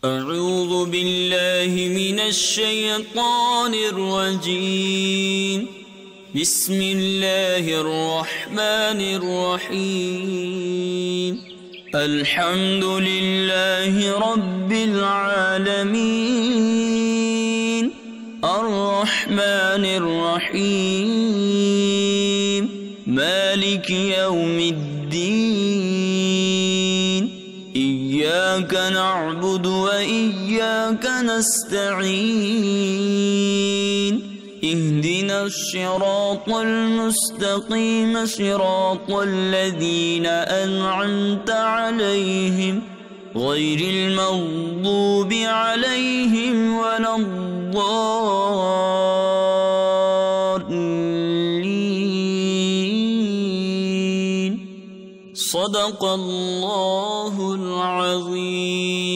أعوذ بالله من الشيطان الرجيم. بسم الله الرحمن الرحيم. الحمد لله رب العالمين الرحمن الرحيم مالك يوم الدين. إياك نعبد وإياك نستعين. اهدنا الصراط المستقيم صراط الذين أنعمت عليهم غير المغضوب عليهم ولا الضالين. صدق الله العظيم.